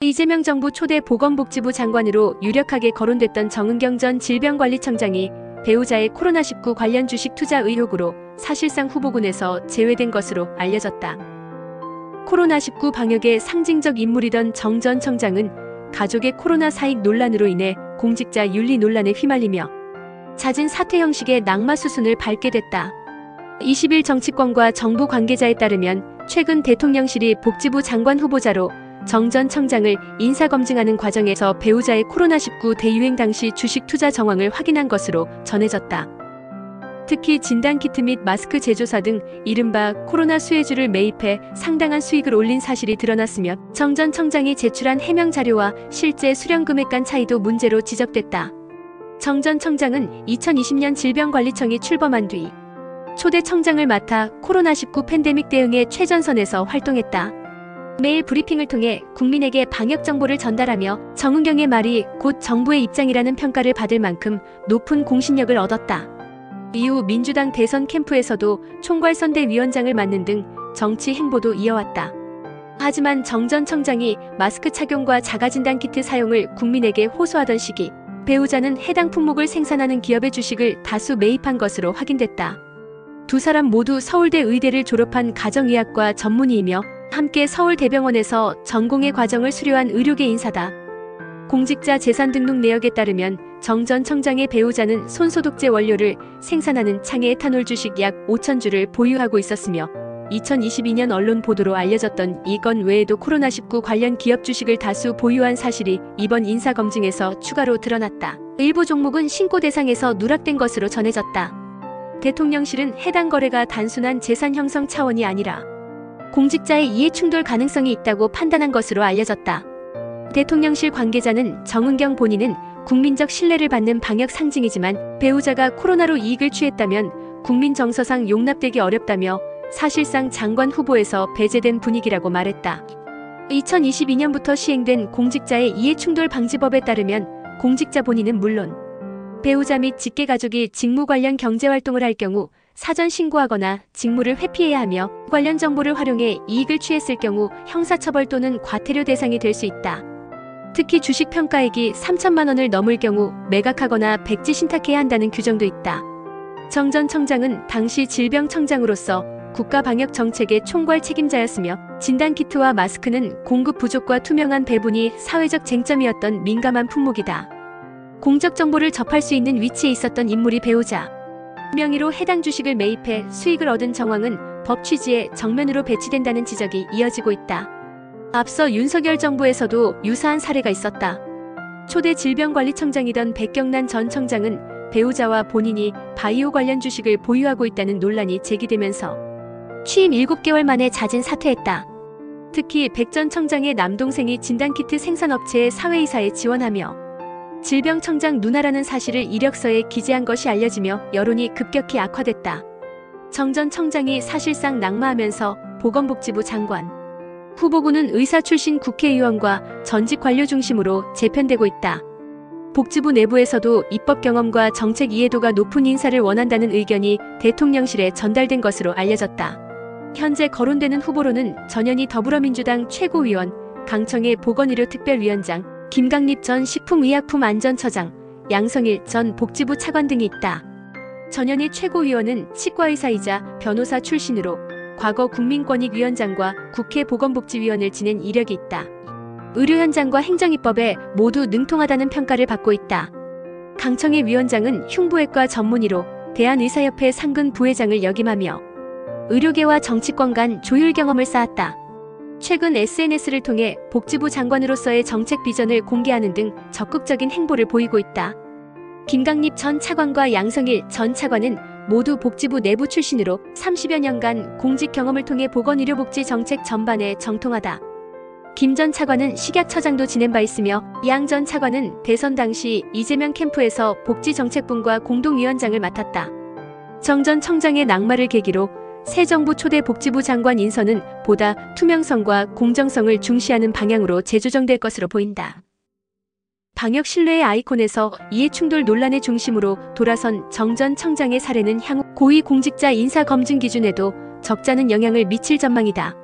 이재명 정부 초대 보건복지부 장관으로 유력하게 거론됐던 정은경 전 질병관리청장이 배우자의 코로나19 관련 주식 투자 의혹으로 사실상 후보군에서 제외된 것으로 알려졌다. 코로나19 방역의 상징적 인물이던 정 전 청장은 가족의 코로나 사익 논란으로 인해 공직자 윤리 논란에 휘말리며 잦은 사퇴 형식의 낙마 수순을 밟게 됐다. 20일 정치권과 정부 관계자에 따르면 최근 대통령실이 복지부 장관 후보자로 정 전 청장을 인사검증하는 과정에서 배우자의 코로나19 대유행 당시 주식 투자 정황을 확인한 것으로 전해졌다. 특히 진단키트 및 마스크 제조사 등 이른바 코로나 수혜주를 매입해 상당한 수익을 올린 사실이 드러났으며 정 전 청장이 제출한 해명 자료와 실제 수령 금액 간 차이도 문제로 지적됐다. 정 전 청장은 2020년 질병관리청이 출범한 뒤 초대 청장을 맡아 코로나19 팬데믹 대응의 최전선에서 활동했다. 매일 브리핑을 통해 국민에게 방역 정보를 전달하며 정은경의 말이 곧 정부의 입장이라는 평가를 받을 만큼 높은 공신력을 얻었다. 이후 민주당 대선 캠프에서도 총괄선대위원장을 맡는 등 정치 행보도 이어왔다. 하지만 정 전 청장이 마스크 착용과 자가진단키트 사용을 국민에게 호소하던 시기 배우자는 해당 품목을 생산하는 기업의 주식을 다수 매입한 것으로 확인됐다. 두 사람 모두 서울대 의대를 졸업한 가정의학과 전문의이며 함께 서울대병원에서 전공의 과정을 수료한 의료계 인사다. 공직자 재산등록 내역에 따르면 정 전 청장의 배우자는 손소독제 원료를 생산하는 창의 에탄올 주식 약 5,000주를 보유하고 있었으며 2022년 언론 보도로 알려졌던 이 건 외에도 코로나19 관련 기업 주식을 다수 보유한 사실이 이번 인사검증에서 추가로 드러났다. 일부 종목은 신고 대상에서 누락된 것으로 전해졌다. 대통령실은 해당 거래가 단순한 재산 형성 차원이 아니라 공직자의 이해충돌 가능성이 있다고 판단한 것으로 알려졌다. 대통령실 관계자는 정은경 본인은 국민적 신뢰를 받는 방역 상징이지만 배우자가 코로나로 이익을 취했다면 국민 정서상 용납되기 어렵다며 사실상 장관 후보에서 배제된 분위기라고 말했다. 2022년부터 시행된 공직자의 이해충돌 방지법에 따르면 공직자 본인은 물론 배우자 및 직계가족이 직무 관련 경제활동을 할 경우 사전 신고하거나 직무를 회피해야 하며 관련 정보를 활용해 이익을 취했을 경우 형사처벌 또는 과태료 대상이 될 수 있다. 특히 주식 평가액이 3천만 원을 넘을 경우 매각하거나 백지 신탁해야 한다는 규정도 있다. 정 전 청장은 당시 질병청장으로서 국가방역정책의 총괄 책임자였으며 진단키트와 마스크는 공급 부족과 투명한 배분이 사회적 쟁점이었던 민감한 품목이다. 공적 정보를 접할 수 있는 위치에 있었던 인물이 배우자 명의로 해당 주식을 매입해 수익을 얻은 정황은 법 취지에 정면으로 배치된다는 지적이 이어지고 있다. 앞서 윤석열 정부에서도 유사한 사례가 있었다. 초대 질병관리청장이던 백경란 전 청장은 배우자와 본인이 바이오 관련 주식을 보유하고 있다는 논란이 제기되면서 취임 7개월 만에 자진 사퇴했다. 특히 백 전 청장의 남동생이 진단키트 생산업체의 사회이사에 지원하며 질병청장 누나라는 사실을 이력서에 기재한 것이 알려지며 여론이 급격히 악화됐다. 정 전 청장이 사실상 낙마하면서 보건복지부 장관 후보군은 의사 출신 국회의원과 전직 관료 중심으로 재편되고 있다. 복지부 내부에서도 입법 경험과 정책 이해도가 높은 인사를 원한다는 의견이 대통령실에 전달된 것으로 알려졌다. 현재 거론되는 후보로는 전현희 더불어민주당 최고위원, 강청의 보건의료특별위원장, 김강립 전 식품의약품안전처장, 양성일 전 복지부 차관 등이 있다. 전현희 최고위원은 치과의사이자 변호사 출신으로 과거 국민권익위원장과 국회 보건복지위원을 지낸 이력이 있다. 의료 현장과 행정입법에 모두 능통하다는 평가를 받고 있다. 강청의 위원장은 흉부외과 전문의로 대한의사협회 상근 부회장을 역임하며 의료계와 정치권 간 조율 경험을 쌓았다. 최근 SNS를 통해 복지부 장관으로서의 정책 비전을 공개하는 등 적극적인 행보를 보이고 있다. 김강립 전 차관과 양성일 전 차관은 모두 복지부 내부 출신으로 30여 년간 공직 경험을 통해 보건의료복지 정책 전반에 정통하다. 김 전 차관은 식약처장도 지낸 바 있으며 양 전 차관은 대선 당시 이재명 캠프에서 복지정책분과 공동위원장을 맡았다. 정 전 청장의 낙마를 계기로 새 정부 초대 복지부 장관 인선은 보다 투명성과 공정성을 중시하는 방향으로 재조정될 것으로 보인다. 방역 신뢰의 아이콘에서 이해충돌 논란의 중심으로 돌아선 정 전 청장의 사례는 향후 고위공직자 인사 검증 기준에도 적잖은 영향을 미칠 전망이다.